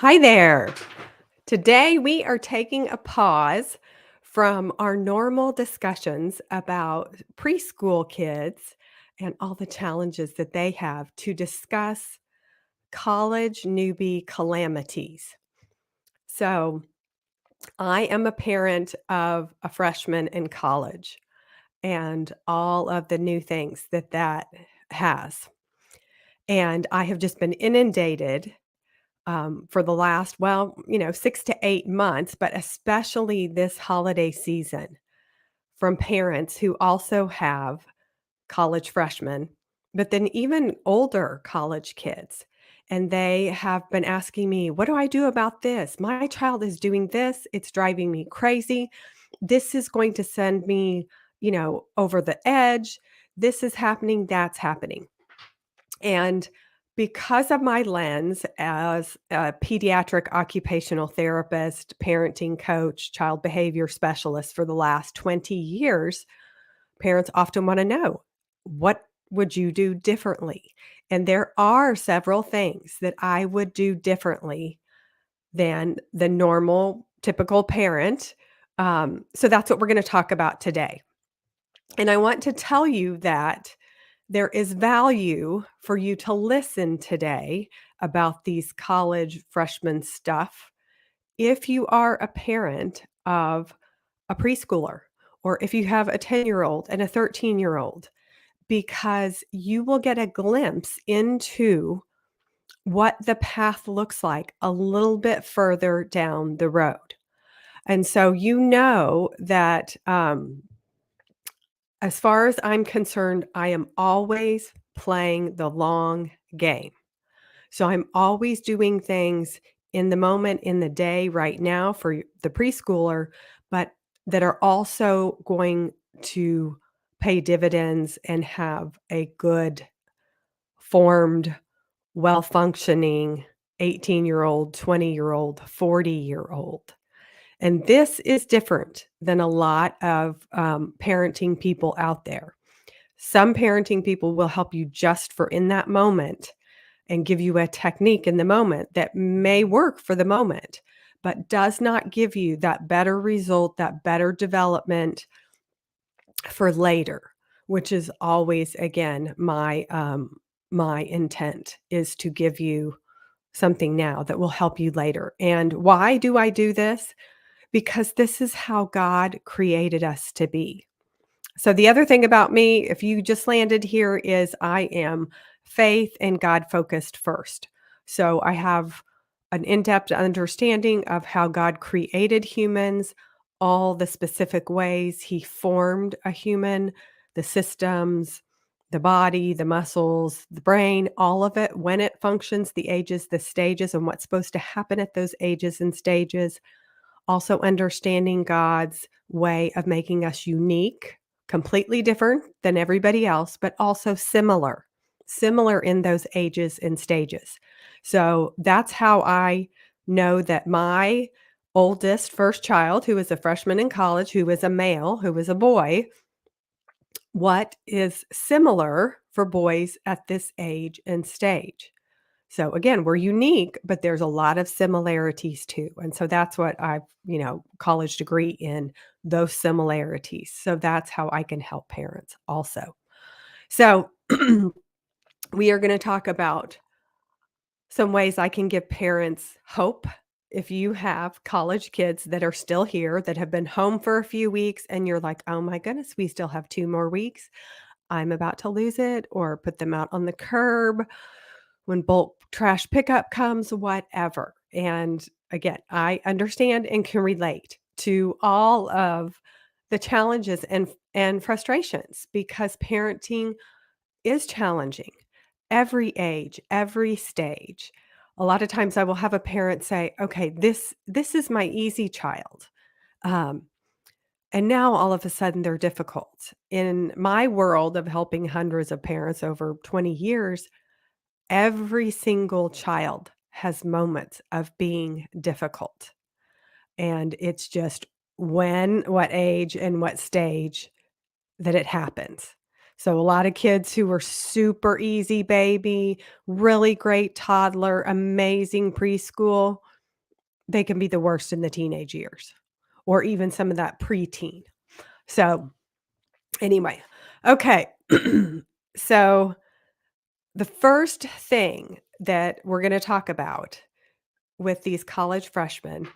Hi there. Today we are taking a pause from our normal discussions about preschool kids and all the challenges that they have to discuss college newbie calamities. So, I am a parent of a freshman in college and all of the new things that has. And I have just been inundated for the last, 6 to 8 months, but especially this holiday season from parents who also have college freshmen, but then even older college kids. And they have been asking me, what do I do about this? My child is doing this. It's driving me crazy. This is going to send me, over the edge. This is happening. That's happening. And because of my lens as a pediatric occupational therapist, parenting coach, child behavior specialist for the last 20 years, parents often want to know, what would you do differently? And there are several things that I would do differently than the normal, typical parent. So that's what we're going to talk about today. And I want to tell you that there is value for you to listen today about these college freshman stuff if you are a parent of a preschooler or if you have a 10-year-old and a 13-year-old, because you will get a glimpse into what the path looks like a little bit further down the road. And so you know that as far as I'm concerned, I am always playing the long game. So I'm always doing things in the moment, in the day, right now for the preschooler, but that are also going to pay dividends and have a good, formed, well functioning 18-year-old, 20-year-old, 40-year-old. And this is different than a lot of parenting people out there. Some parenting people will help you just for in that moment and give you a technique in the moment that may work for the moment, but does not give you that better result, that better development for later, which is always, again, my intent is to give you something now that will help you later. And why do I do this? Because this is how God created us to be. So the other thing about me, if you just landed here, is I am faith and God focused first. So I have an in-depth understanding of how God created humans, all the specific ways he formed a human, the systems, the body, the muscles, the brain, all of it, when it functions, the ages, the stages, and what's supposed to happen at those ages and stages. Also understanding God's way of making us unique, completely different than everybody else, but also similar in those ages and stages. So that's how I know that my oldest first child, who is a freshman in college, who is a male, who is a boy, what is similar for boys at this age and stage. So again, we're unique, but there's a lot of similarities too. And so that's what I've, college degree in those similarities. So that's how I can help parents also. So we are going to talk about some ways I can give parents hope. If you have college kids that are still here that have been home for a few weeks and you're like, oh my goodness, we still have 2 more weeks. I'm about to lose it, or put them out on the curb when bulk trash pickup comes, whatever. And again, I understand and can relate to all of the challenges and frustrations because parenting is challenging. Every age, every stage. A lot of times I will have a parent say, "Okay, this is my easy child." Um, and now all of a sudden they're difficult. In my world of helping hundreds of parents over 20 years, every single child has moments of being difficult, and it's just when, what age, and what stage that it happens. So a lot of kids who are super easy baby, really great toddler, amazing preschool. they can be the worst in the teenage years or even some of that preteen. So, anyway, okay. So, the first thing that we're going to talk about with these college freshmen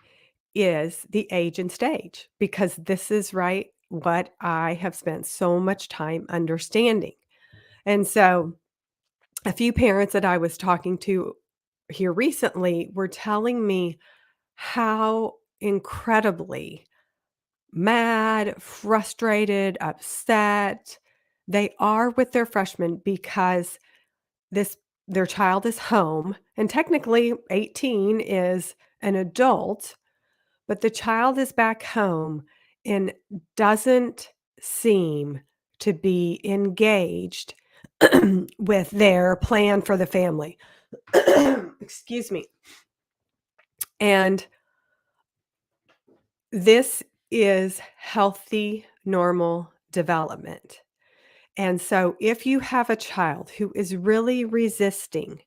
is the age and stage, because this is right what I have spent so much time understanding. And so, a few parents that I was talking to here recently were telling me how incredibly mad, frustrated, upset they are with their freshmen because this their child is home, and technically 18 is an adult, but the child is back home and doesn't seem to be engaged with their plan for the family. Excuse me. And this is healthy, normal development. And so if you have a child who is really resisting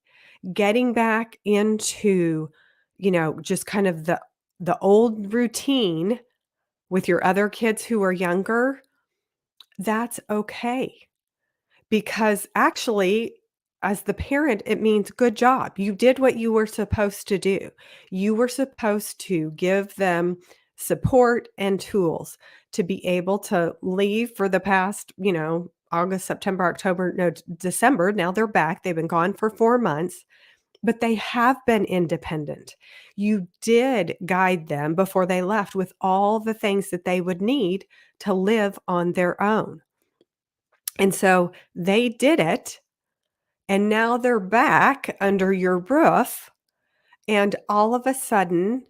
getting back into, just kind of the old routine with your other kids who are younger, that's okay. Because actually, as the parent, it means good job. You did what you were supposed to do. You were supposed to give them support and tools to be able to leave for the past, August, September, October, no, December. Now they're back. They've been gone for 4 months, but they have been independent. You did guide them before they left with all the things that they would need to live on their own. And so they did it, and now they're back under your roof, and all of a sudden,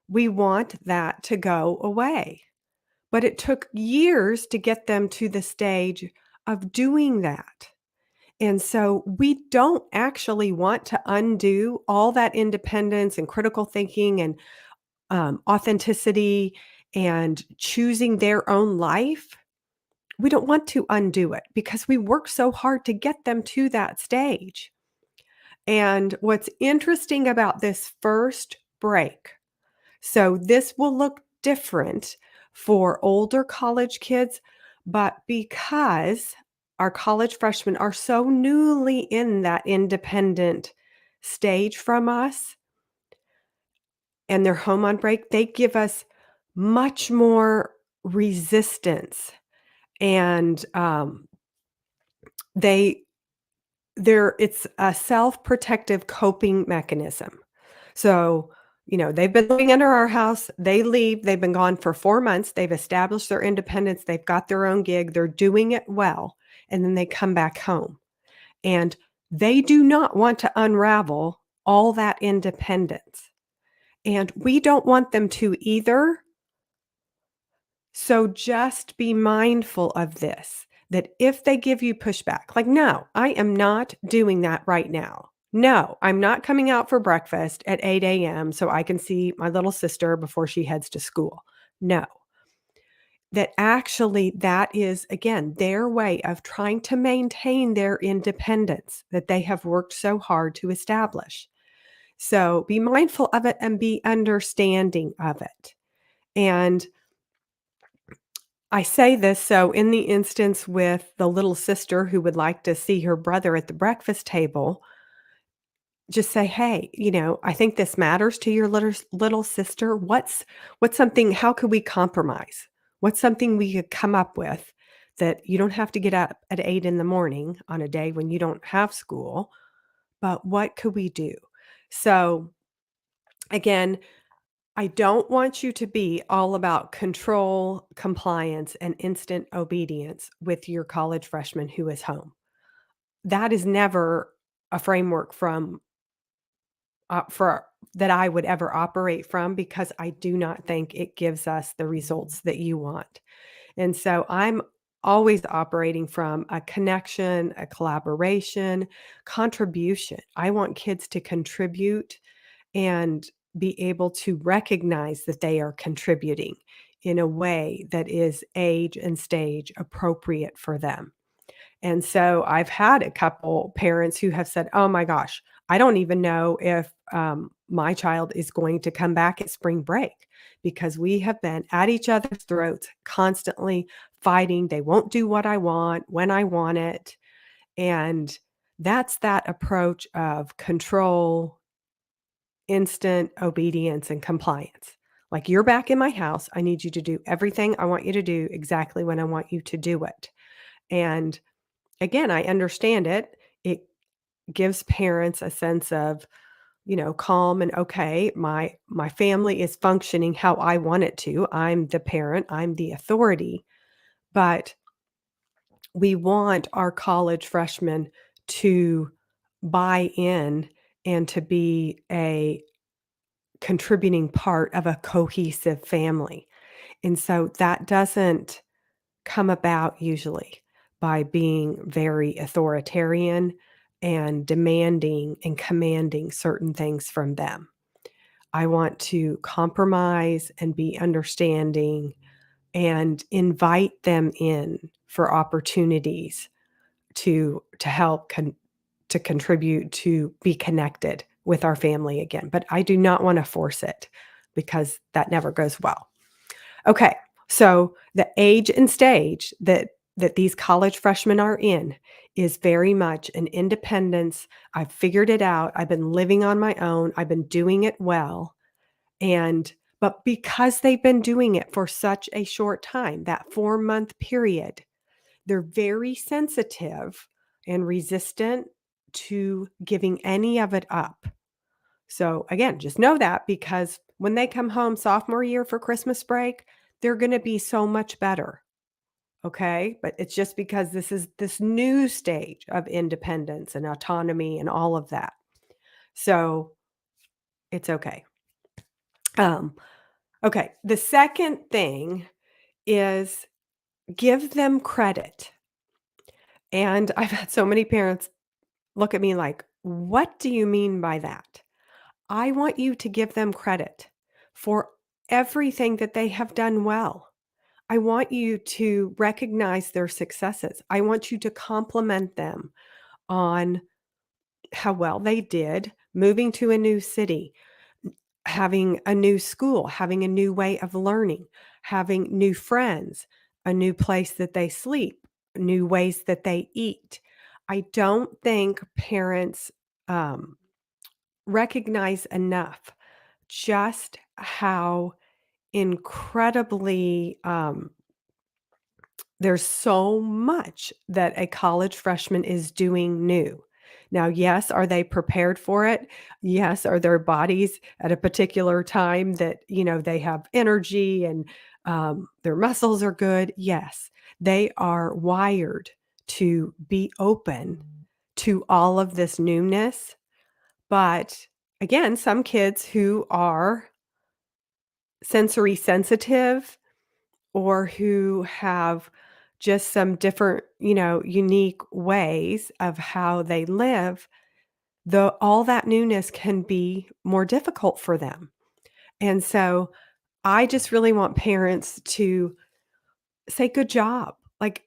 we want that to go away. But it took years to get them to the stage of doing that. And so we don't actually want to undo all that independence and critical thinking and authenticity and choosing their own life. We don't want to undo it because we work so hard to get them to that stage. And what's interesting about this first break, so this will look different for older college kids, but because our college freshmen are so newly in that independent stage from us and they're home on break, they give us much more resistance and they it's a self-protective coping mechanism. So, they've been living under our house, they leave, they've been gone for 4 months, they've established their independence, they've got their own gig, they're doing it well, and then they come back home. And they do not want to unravel all that independence. And we don't want them to either. So just be mindful of this, that if they give you pushback, like, no, I am not doing that right now. No, I'm not coming out for breakfast at 8 a.m. so I can see my little sister before she heads to school. No, that actually that is, again, their way of trying to maintain their independence that they have worked so hard to establish. So be mindful of it and be understanding of it. And I say this so in the instance with the little sister who would like to see her brother at the breakfast table, just say, "Hey, I think this matters to your little sister. What's something how could we compromise? What's something we could come up with that you don't have to get up at 8 in the morning on a day when you don't have school, but what could we do?" So, again, I don't want you to be all about control, compliance, and instant obedience with your college freshman who is home. That is never a framework for that I would ever operate from because I do not think it gives us the results that you want. And so I'm always operating from a connection, a collaboration, contribution. I want kids to contribute and be able to recognize that they are contributing in a way that is age and stage appropriate for them. And so I've had a couple parents who have said, "Oh my gosh, I don't even know if my child is going to come back at spring break because we have been at each other's throats constantly fighting. They won't do what I want when I want it. And that's that approach of control, instant obedience, and compliance. Like, you're back in my house. I need you to do everything I want you to do exactly when I want you to do it. And again, I understand it. It gives parents a sense of, calm and okay, my family is functioning how I want it to. I'm the parent, I'm the authority, but we want our college freshmen to buy in and to be a contributing part of a cohesive family. And so that doesn't come about usually by being very authoritarian and demanding and commanding certain things from them. I want to compromise and be understanding and invite them in for opportunities to help to contribute to be connected with our family again. But I do not want to force it because that never goes well. Okay, so the age and stage that these college freshmen are in is very much an independence. I've figured it out. I've been living on my own. I've been doing it well. And but because they've been doing it for such a short time, that 4-month period, they're very sensitive and resistant to giving any of it up. So again, just know that because when they come home sophomore year for Christmas break, they're going to be so much better. Okay. But it's just because this is this new stage of independence and autonomy and all of that. So it's okay. Um, okay. The second thing is give them credit. And I've had so many parents look at me like, what do you mean by that? I want you to give them credit for everything that they have done well. I want you to recognize their successes. I want you to compliment them on how well they did moving to a new city, having a new school, having a new way of learning, having new friends, a new place that they sleep, new ways that they eat. I don't think parents um, recognize enough just how incredibly there's so much that a college freshman is doing new. Now, yes, are they prepared for it? Yes, are their bodies at a particular time that, they have energy and their muscles are good? Yes, they are wired to be open to all of this newness. But again, some kids who are sensory sensitive or who have just some different, unique ways of how they live, the all that newness can be more difficult for them. And so I just really want parents to say, good job. Like,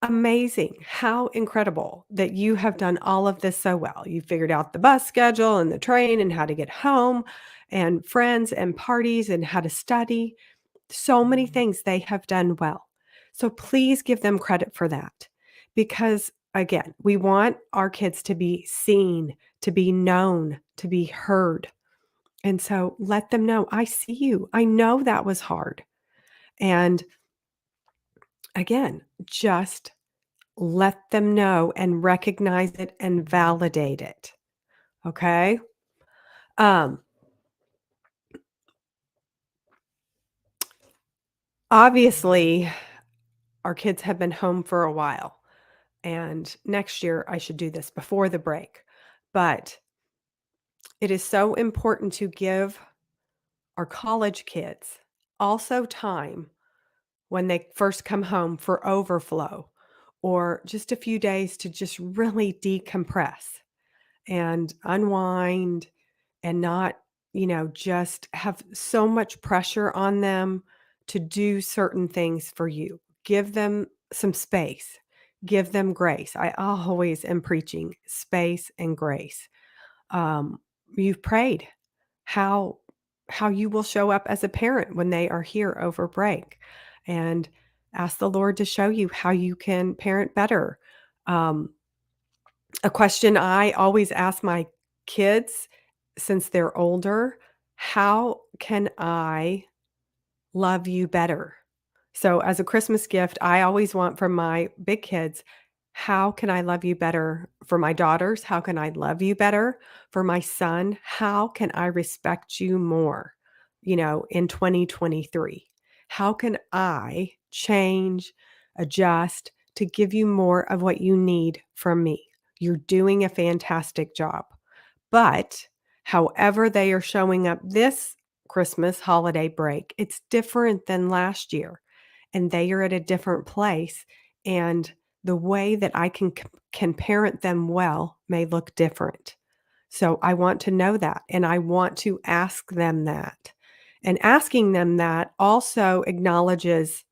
amazing. How incredible that you have done all of this so well. You figured out the bus schedule and the train and how to get home and friends and parties and how to study. So many things they have done well. So please give them credit for that because, again, we want our kids to be seen, to be known, to be heard. And so let them know, I see you. I know that was hard. And again, just let them know and recognize it and validate it. Okay. Um, Obviously, our kids have been home for a while. And next year, I should do this before the break. But it is so important to give our college kids also time when they first come home for overflow or just a few days to just really decompress and unwind and not, just have so much pressure on them to do certain things for you. Give them some space, give them grace. I always am preaching space and grace. You've prayed. how how you will show up as a parent when they are here over break, and ask the Lord to show you how you can parent better. Um, a question I always ask my kids since they're older, how can I love you better? So, as a Christmas gift, I always want from my big kids, how can I love you better? For my daughters, how can I love you better? For my son, how can I respect you more? In 2023, how can I change, adjust to give you more of what you need from me? You're doing a fantastic job. But however they are showing up this Christmas holiday break, it's different than last year, and they are at a different place, and the way that I can parent them well may look different. So I want to know that, and I want to ask them that. And asking them that also acknowledges,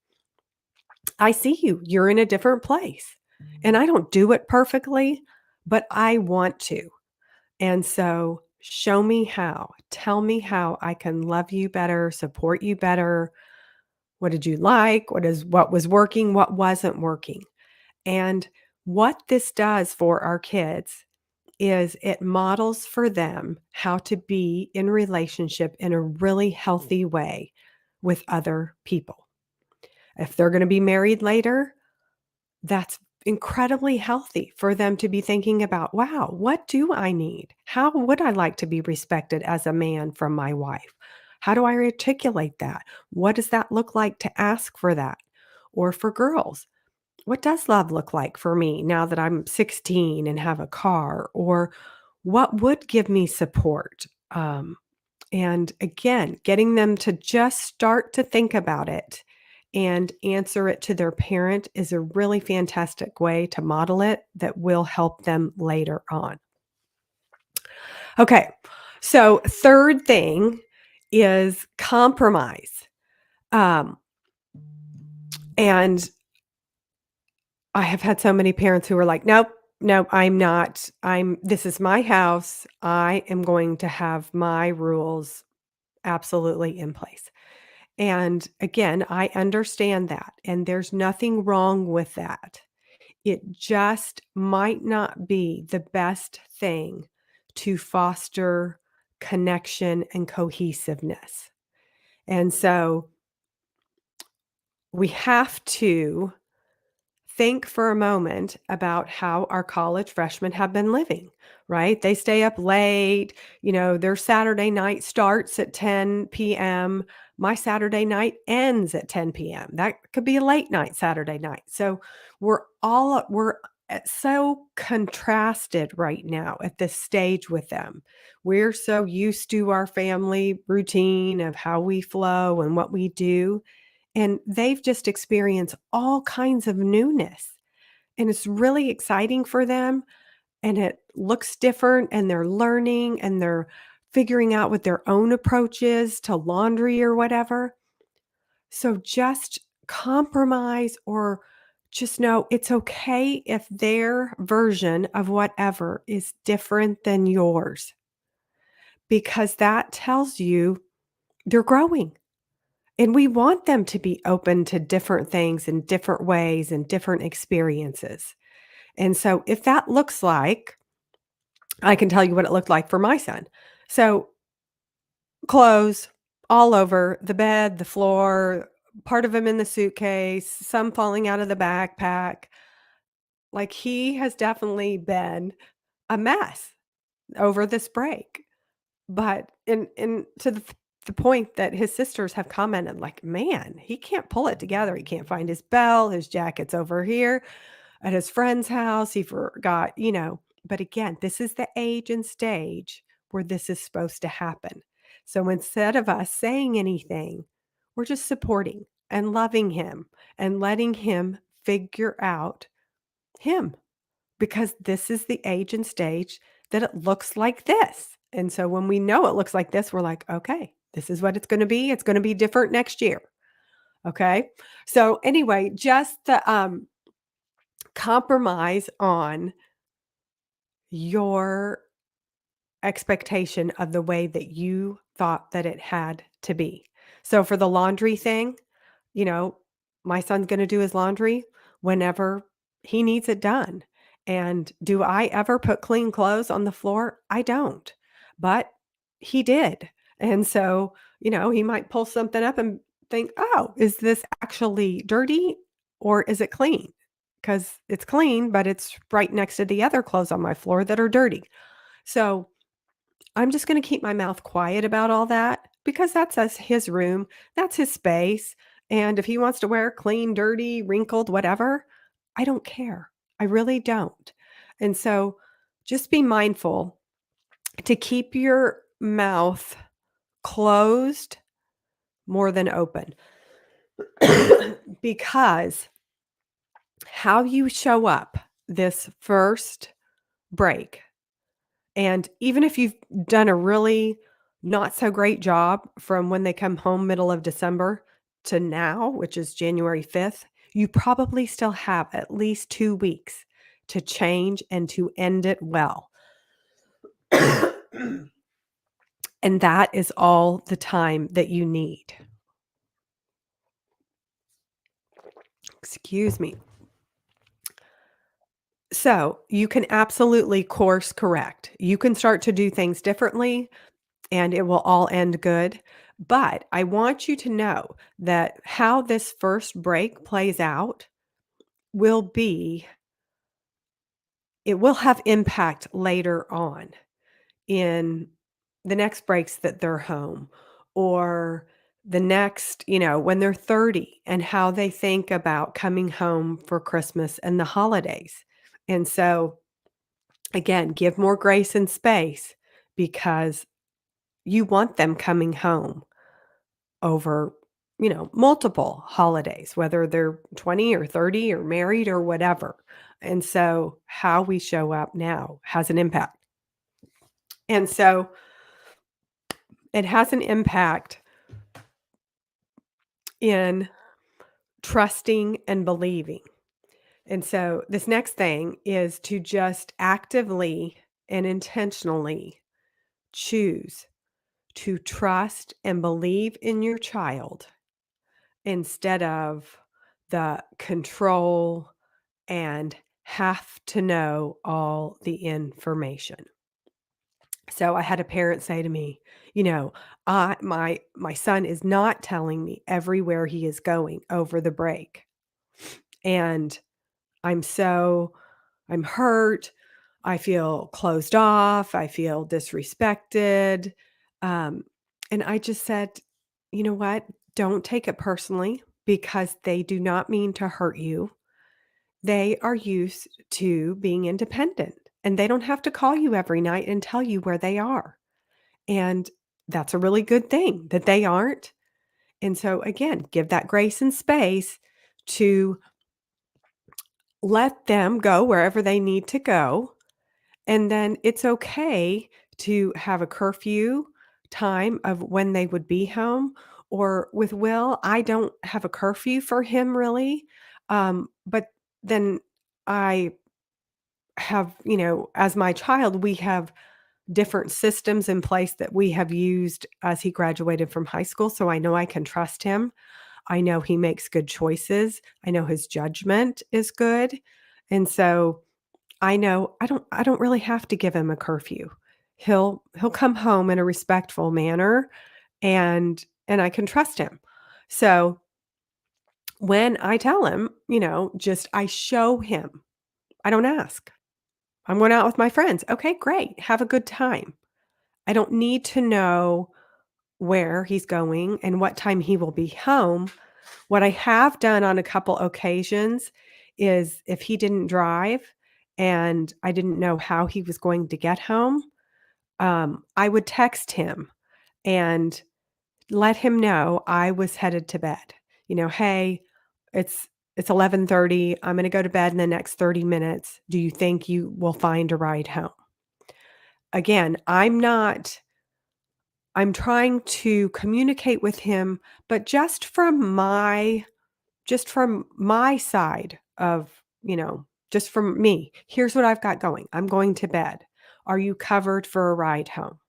I see you. You're in a different place. And I don't do it perfectly, but I want to. And so, show me how. Tell me how I can love you better, support you better. What did you like? What was working? What wasn't working? And what this does for our kids is it models for them how to be in relationship in a really healthy way with other people. If they're going to be married later, that's incredibly healthy for them to be thinking about, wow, what do I need? How would I like to be respected as a man from my wife? How do I articulate that? What does that look like to ask for that? Or for girls, what does love look like for me now that I'm 16 and have a car? Or what would give me support? And again, getting them to just start to think about it and answer it to their parent is a really fantastic way to model it that will help them later on. Okay, so third thing is compromise. Um, and I have had so many parents who are like, nope, nope, I'm not. This is my house. I am going to have my rules absolutely in place. And again, I understand that, and there's nothing wrong with that. It just might not be the best thing to foster connection and cohesiveness. And so we have to think for a moment about how our college freshmen have been living, right? They stay up late, their Saturday night starts at 10 p.m. My Saturday night ends at 10 p.m. That could be a late night Saturday night. So we're so contrasted right now at this stage with them. We're so used to our family routine of how we flow and what we do, and they've just experienced all kinds of newness, and it's really exciting for them, and it looks different, and they're learning, and they're figuring out what their own approach is to laundry or whatever. So just compromise, or just know it's okay if their version of whatever is different than yours, because that tells you they're growing. And we want them to be open to different things in different ways and different experiences. And so if that looks like, I can tell you what it looked like for my son. So clothes all over the bed, the floor, part of them in the suitcase, some falling out of the backpack. Like, he has definitely been a mess over this break. But in to the point that his sisters have commented like, "Man, he can't pull it together. He can't find his belt, his jacket's over here at his friend's house, he forgot," But again, this is the age and stage where this is supposed to happen. So instead of us saying anything, we're just supporting and loving him and letting him figure out him, because this is the age and stage that it looks like this. And so when we know it looks like this, we're like, okay, this is what it's going to be. It's going to be different next year. Okay. So anyway, just the compromise on your expectation of the way that you thought that it had to be. So for the laundry thing, you know, my son's gonna do his laundry whenever he needs it done. And do I ever put clean clothes on the floor? I don't. But he did. And so, he might pull something up and think, "Oh, is this actually dirty or is it clean?" Because it's clean, but it's right next to the other clothes on my floor that are dirty. So I'm just gonna keep my mouth quiet about all that because his room, that's his space, and if he wants to wear clean, dirty, wrinkled, whatever, I don't care. I really don't. And so just be mindful to keep your mouth closed more than open because how you show up this first break. And even if you've done a really not so great job from when they come home middle of December to now, which is January 5th, you probably still have at least 2 weeks to change and to end it well. And that is all the time that you need. Excuse me. So, you can absolutely course correct. You can start to do things differently and it will all end good. But I want you to know that how this first break plays out will be it will have impact later on in the next breaks that they're home or the next, when they're 30 and how they think about coming home for Christmas and the holidays. And so, again, give more grace and space because you want them coming home over, multiple holidays, whether they're 20 or 30 or married or whatever. And so how we show up now has an impact. And so it has an impact in trusting and believing. And so this next thing is to just actively and intentionally choose to trust and believe in your child instead of the control and have to know all the information. So I had a parent say to me, my son is not telling me everywhere he is going over the break. And I'm so I'm hurt. I feel closed off. I feel disrespected. Um, and I just said, you know what? Don't take it personally because they do not mean to hurt you. They are used to being independent and they don't have to call you every night and tell you where they are. And that's a really good thing that they aren't. And so, again, give that grace and space to let them go wherever they need to go. And then it's okay to have a curfew time of when they would be home. Or with Will, I don't have a curfew for him really. But then I have, as my child, we have different systems in place that we have used as he graduated from high school. So I know I can trust him. I know he makes good choices. I know his judgment is good. And so I know I don't really have to give him a curfew. He'll come home in a respectful manner and I can trust him. So when I tell him, just I show him. I don't ask. I'm going out with my friends. Okay, great. Have a good time. I don't need to know where he's going and what time he will be home. What I have done on a couple occasions is if he didn't drive and I didn't know how he was going to get home, I would text him and let him know I was headed to bed. "Hey, it's 11:30. I'm gonna go to bed in the next 30 minutes. Do you think you will find a ride home?" Again, I'm trying to communicate with him, but just from my side of, just from me. Here's what I've got going. I'm going to bed. Are you covered for a ride home?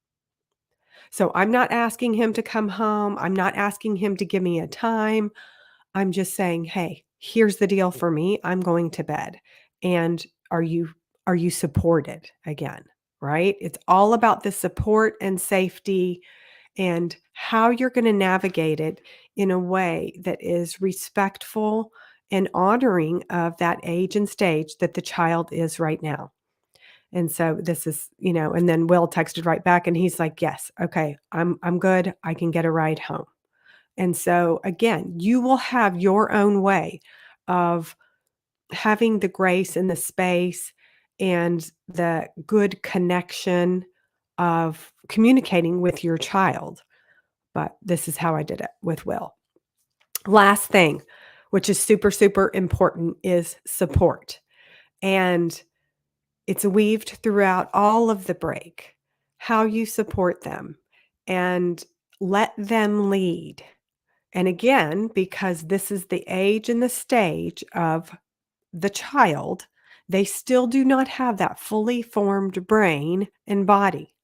So I'm not asking him to come home. I'm not asking him to give me a time. I'm just saying, "Hey, here's the deal for me. I'm going to bed. And are you are you supported?" Again, right? It's all about the support and safety and how you're going to navigate it in a way that is respectful and honoring of that age and stage that the child is right now. And so this is, and then Will texted right back and he's like, "Yes, okay, I'm good. I can get a ride home." And so again, you will have your own way of having the grace and the space and the good connection of communicating with your child. But this is how I did it with Will. Last thing, which is super, super important, is support. And it's weaved throughout all of the break, how you support them and let them lead. And again, because this is the age and the stage of the child, they still do not have that fully formed brain and body.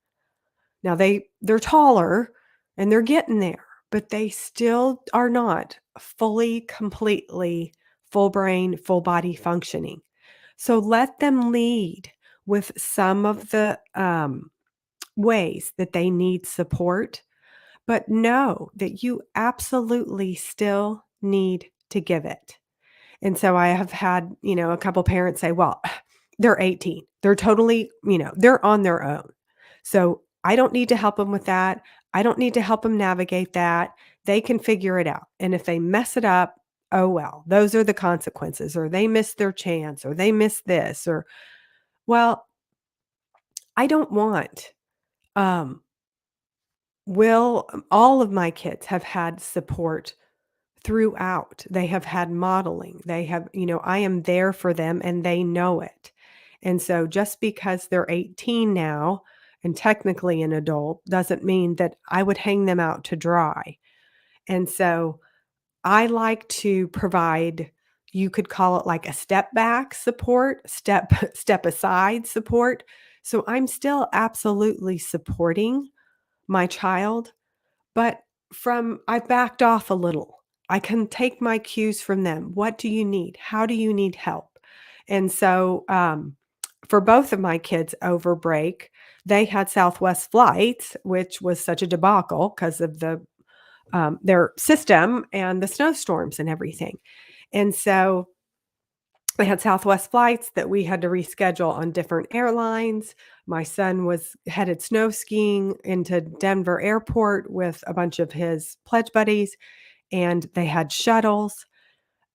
Now they're taller and they're getting there, but they still are not fully, completely full brain, full body functioning. So let them lead with some of the ways that they need support, but know that you absolutely still need to give it. And so I have had, a couple parents say, "Well, they're 18. They're totally, they're on their own. So I don't need to help them with that. I don't need to help them navigate that. They can figure it out. And if they mess it up, oh well, those are the consequences, or they missed their chance, or they missed this, or well, I don't want all of my kids have had support throughout. They have had modeling. They have, I am there for them and they know it. And so just because they're 18 now and technically an adult doesn't mean that I would hang them out to dry. And so I like to provide, you could call it like a step back support, step aside support. So I'm still absolutely supporting my child, but I backed off a little. I can take my cues from them. What do you need? How do you need help? And so, for both of my kids over break, they had Southwest flights, which was such a debacle because of their system and the snowstorms and everything. And so they had Southwest flights that we had to reschedule on different airlines. My son was headed snow skiing into Denver airport with a bunch of his pledge buddies, and they had shuttles.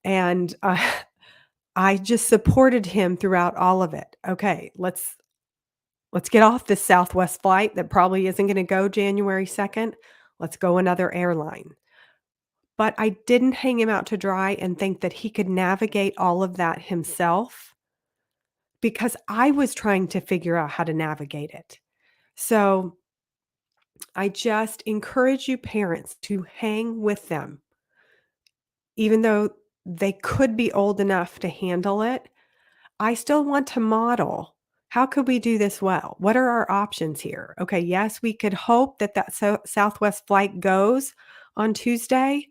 And I just supported him throughout all of it. Okay, let's get off this Southwest flight that probably isn't going to go January 2nd. Let's go another airline. But I didn't hang him out to dry and think that he could navigate all of that himself because I was trying to figure out how to navigate it. So I just encourage you parents to hang with them, even though they could be old enough to handle it. I still want to model. How could we do this well? What are our options here? Okay, yes, we could hope that Southwest flight goes on Tuesday,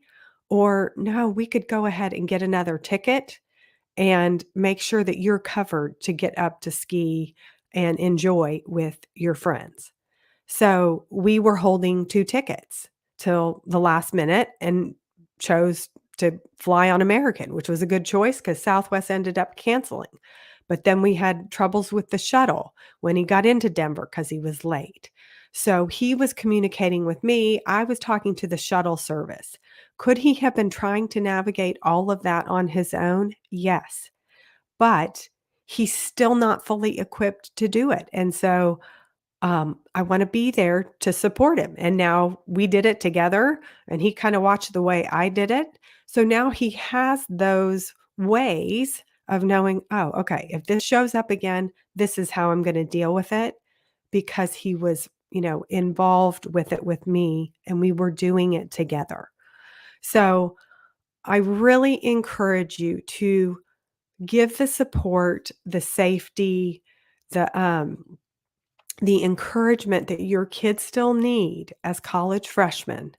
or no, we could go ahead and get another ticket and make sure that you're covered to get up to ski and enjoy with your friends. So we were holding 2 tickets till the last minute and chose to fly on American, which was a good choice because Southwest ended up canceling. But then we had troubles with the shuttle when he got into Denver because he was late. So he was communicating with me. I was talking to the shuttle service. Could he have been trying to navigate all of that on his own? Yes. But he's still not fully equipped to do it. And so I wanna be there to support him, and now we did it together, and he kinda watched the way I did it. So now he has those ways of knowing, "Oh, okay, if this shows up again, this is how I'm gonna deal with it," because he was, involved with it with me, and we were doing it together. So, I really encourage you to give the support, the safety, the the encouragement that your kids still need as college freshmen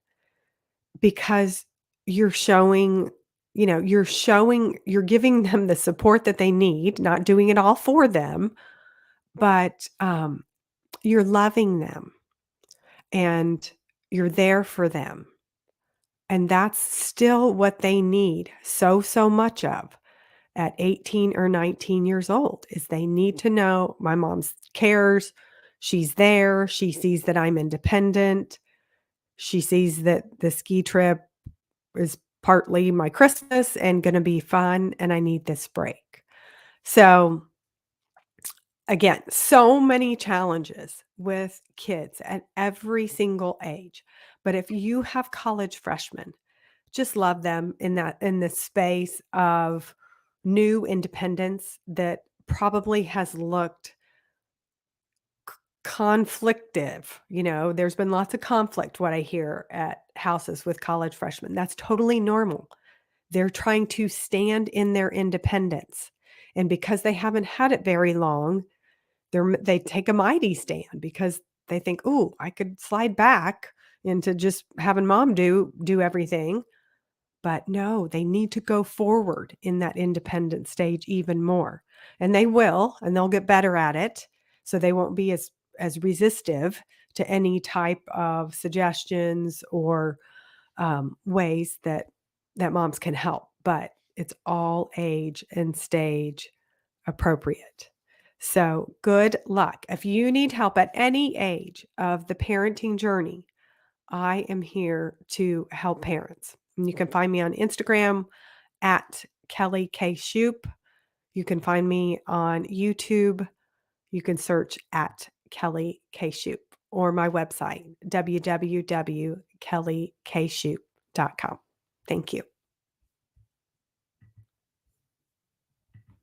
because you're showing, you're giving them the support that they need, not doing it all for them, but, you're loving them and you're there for them. And that's still what they need so much of at 18 or 19 years old is they need to know my mom's cares, she's there, she sees that I'm independent, she sees that the ski trip is partly my Christmas and gonna be fun, and I need this break. So, again, so many challenges with kids at every single age, but if you have college freshmen, just love them in this space of new independence that probably has looked conflictive. There's been lots of conflict, what I hear at houses with college freshmen. That's totally normal. They're trying to stand in their independence. And because they haven't had it very long, they take a mighty stand because they think, "Ooh, I could slide back into just having mom do everything." But no, they need to go forward in that independent stage even more. And they will, and they'll get better at it. So they won't be as resistive to any type of suggestions or ways that moms can help. But it's all age and stage appropriate. So good luck. If you need help at any age of the parenting journey, I am here to help parents. And you can find me on Instagram at Kelly K. Shoup. You can find me on YouTube. You can search at Kelly K. Shoup or my website, www.kellykshoop.com. Thank you.